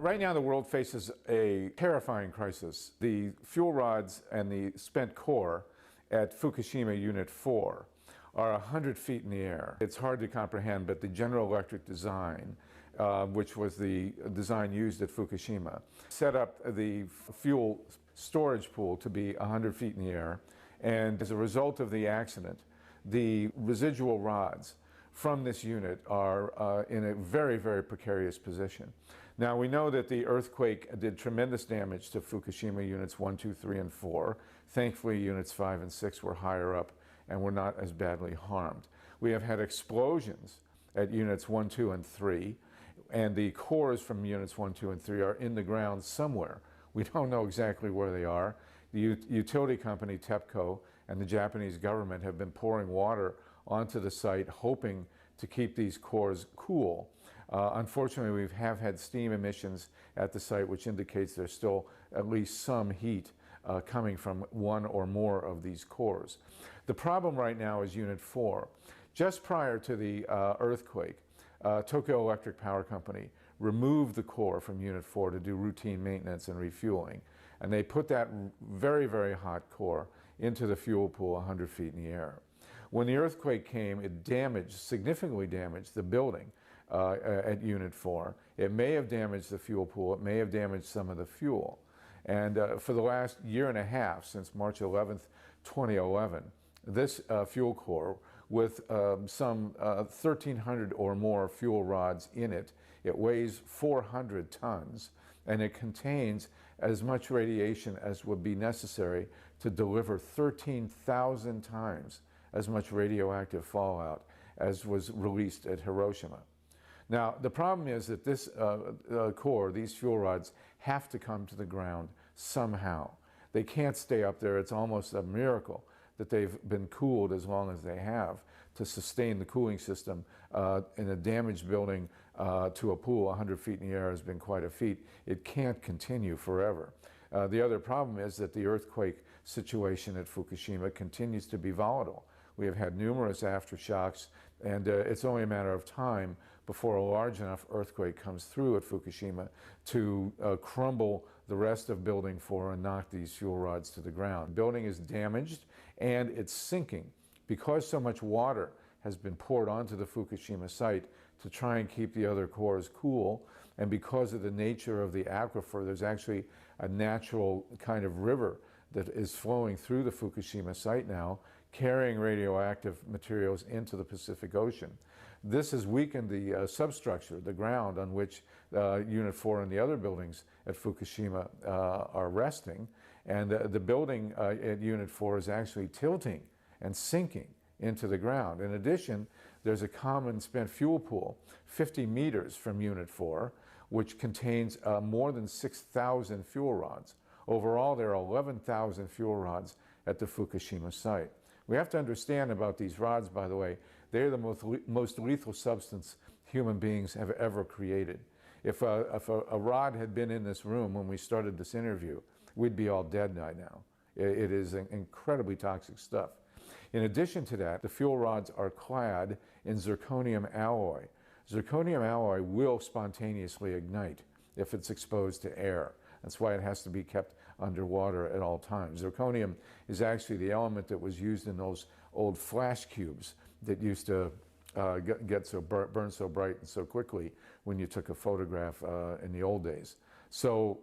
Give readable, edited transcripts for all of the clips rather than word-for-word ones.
Right now the world faces a terrifying crisis. The fuel rods and the spent core at Fukushima Unit 4 are 100 feet in the air. It's hard to comprehend, but the General Electric design, which was the design used at Fukushima, set up the fuel storage pool to be 100 feet in the air. And as a result of the accident, the residual rods from this unit are in a very, very precarious position. Now, we know that the earthquake did tremendous damage to Fukushima Units 1, 2, 3, and 4. Thankfully, Units 5 and 6 were higher up and were not as badly harmed. We have had explosions at Units 1, 2, and 3, and the cores from Units 1, 2, and 3 are in the ground somewhere. We don't know exactly where they are. The utility company, TEPCO, and the Japanese government have been pouring water onto the site, hoping to keep these cores cool. Unfortunately, we have had steam emissions at the site, which indicates there's still at least some heat coming from one or more of these cores. The problem right now is Unit 4. Just prior to the earthquake, Tokyo Electric Power Company removed the core from Unit 4 to do routine maintenance and refueling. And they put that very, very hot core into the fuel pool 100 feet in the air. When the earthquake came, it significantly damaged the building at Unit 4. It may have damaged the fuel pool. It may have damaged some of the fuel. And for the last year and a half, since March 11th, 2011, this fuel core with some 1,300 or more fuel rods in it, it weighs 400 tons, and it contains as much radiation as would be necessary to deliver 13,000 times as much radioactive fallout as was released at Hiroshima. Now, the problem is that this core, these fuel rods, have to come to the ground somehow. They can't stay up there. It's almost a miracle that they've been cooled as long as they have to sustain the cooling system in a damaged building to a pool 100 feet in the air has been quite a feat. It can't continue forever. The other problem is that the earthquake situation at Fukushima continues to be volatile. We have had numerous aftershocks, and it's only a matter of time before a large enough earthquake comes through at Fukushima to crumble the rest of Building 4 and knock these fuel rods to the ground. The building is damaged and it's sinking because so much water has been poured onto the Fukushima site to try and keep the other cores cool, and because of the nature of the aquifer, there's actually a natural kind of river that is flowing through the Fukushima site now, carrying radioactive materials into the Pacific Ocean. This has weakened the substructure, the ground on which Unit 4 and the other buildings at Fukushima are resting, and the building at Unit 4 is actually tilting and sinking into the ground. In addition, there's a common spent fuel pool 50 meters from Unit 4, which contains more than 6,000 fuel rods. Overall, there are 11,000 fuel rods at the Fukushima site. We have to understand about these rods, by the way, they're the most lethal substance human beings have ever created. If a rod had been in this room when we started this interview, we'd be all dead by now. It is incredibly toxic stuff. In addition to that, the fuel rods are clad in zirconium alloy, Zirconium alloy will spontaneously ignite if it's exposed to air. That's why it has to be kept underwater at all times. Zirconium is actually the element that was used in those old flash cubes that used to burn so bright and so quickly when you took a photograph in the old days. So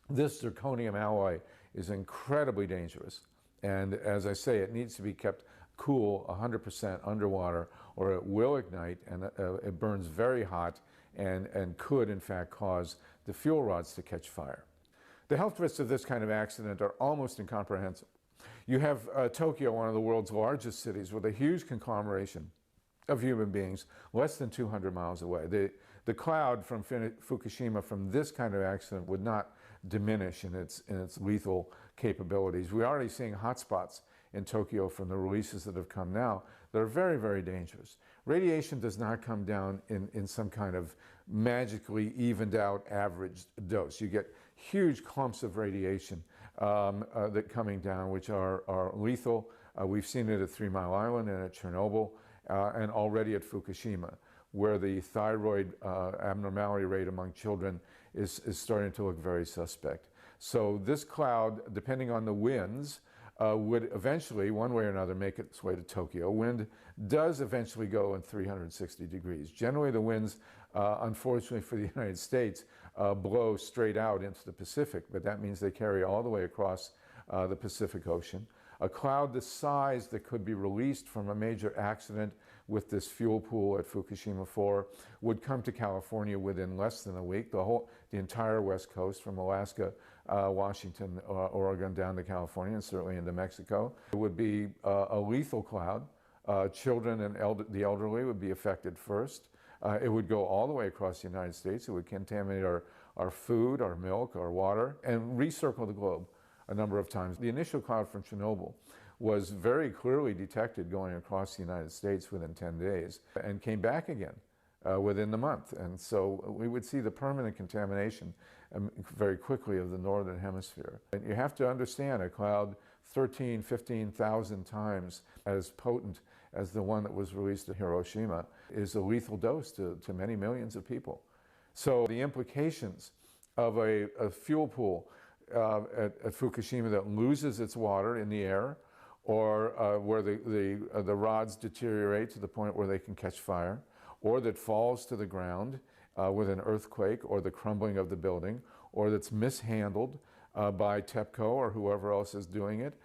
this zirconium alloy is incredibly dangerous. And as I say, it needs to be kept cool 100% underwater, or it will ignite, and it burns very hot and could in fact cause the fuel rods to catch fire. The health risks of this kind of accident are almost incomprehensible. You have Tokyo, one of the world's largest cities, with a huge conglomeration of human beings less than 200 miles away. The cloud from Fukushima from this kind of accident would not diminish in its lethal capabilities. We're already seeing hotspots in Tokyo from the releases that have come now that are very, very dangerous. Radiation does not come down in some kind of magically evened out average dose. You get huge clumps of radiation that coming down, which are lethal. We've seen it at 3 Mile Island and at Chernobyl, and already at Fukushima, where the thyroid abnormality rate among children is starting to look very suspect. So this cloud, depending on the winds, would eventually, one way or another, make its way to Tokyo. Wind does eventually go in 360 degrees. Generally, the winds, unfortunately for the United States, blow straight out into the Pacific, but that means they carry all the way across the Pacific Ocean. A cloud the size that could be released from a major accident with this fuel pool at Fukushima 4 would come to California within less than a week. The entire West Coast, from Alaska, Washington, Oregon down to California, and certainly into Mexico. It would be a lethal cloud. Children and the elderly would be affected first. It would go all the way across the United States. It would contaminate our food, our milk, our water, and recircle the globe a number of times. The initial cloud from Chernobyl was very clearly detected going across the United States within 10 days and came back again within the month. And so we would see the permanent contamination very quickly of the northern hemisphere. And you have to understand, a cloud 13, 15,000 times as potent as the one that was released at Hiroshima is a lethal dose to many millions of people. So the implications of a fuel pool at Fukushima that loses its water in the air, or where the rods deteriorate to the point where they can catch fire, or that falls to the ground with an earthquake or the crumbling of the building, or that's mishandled by TEPCO or whoever else is doing it,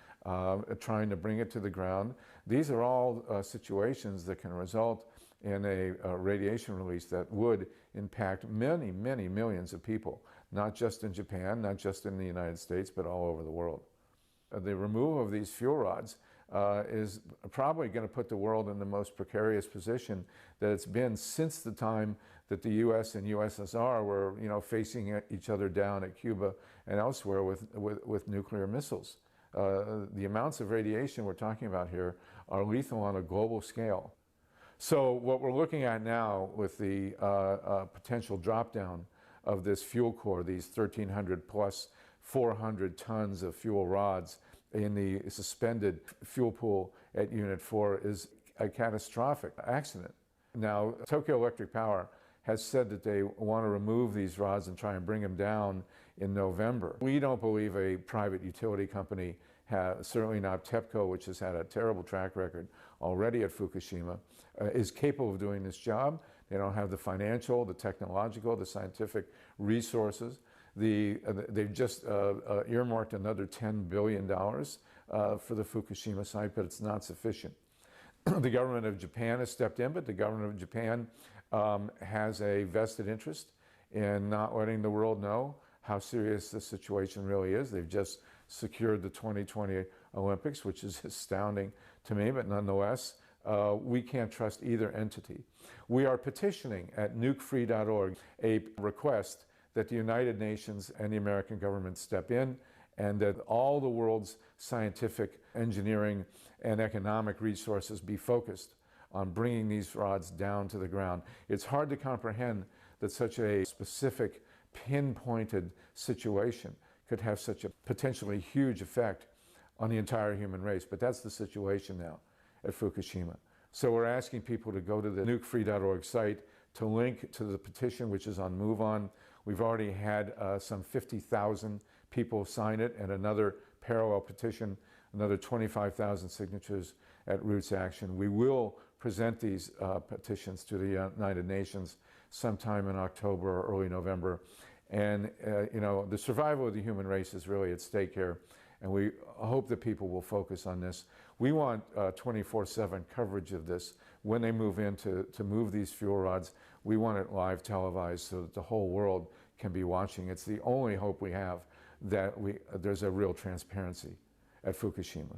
trying to bring it to the ground. These are all situations that can result in a radiation release that would impact many, many millions of people, not just in Japan, not just in the United States, but all over the world. The removal of these fuel rods is probably going to put the world in the most precarious position that it's been since the time that the U.S. and USSR were, facing each other down at Cuba and elsewhere with nuclear missiles. The amounts of radiation we're talking about here are lethal on a global scale. So what we're looking at now with the potential drop down of this fuel core, these 1,300 plus 400 tons of fuel rods in the suspended fuel pool at Unit 4, is a catastrophic accident. Now, Tokyo Electric Power has said that they want to remove these rods and try and bring them down in November. We don't believe a private utility company, certainly not TEPCO, which has had a terrible track record already at Fukushima, is capable of doing this job. They don't have the financial, the technological, the scientific resources. They've just earmarked another $10 billion for the Fukushima site, but it's not sufficient. The government of Japan has stepped in, but the government of Japan has a vested interest in not letting the world know how serious the situation really is. They've just secured the 2020 Olympics, which is astounding to me, but nonetheless, we can't trust either entity. We are petitioning at nukefree.org a request that the United Nations and the American government step in, and that all the world's scientific, engineering, and economic resources be focused on bringing these rods down to the ground. It's hard to comprehend that such a specific, pinpointed situation could have such a potentially huge effect on the entire human race, but that's the situation now at Fukushima. So we're asking people to go to the nukefree.org site to link to the petition, which is on MoveOn. We've already had some 50,000 people sign it, and another parallel petition, another 25,000 signatures at Roots Action. We will present these petitions to the United Nations sometime in October or early November. And you know, the survival of the human race is really at stake here, and we hope that people will focus on this. We want 24/7 coverage of this. When they move in to move these fuel rods, we want it live televised so that the whole world can be watching. It's the only hope we have that there's a real transparency at Fukushima.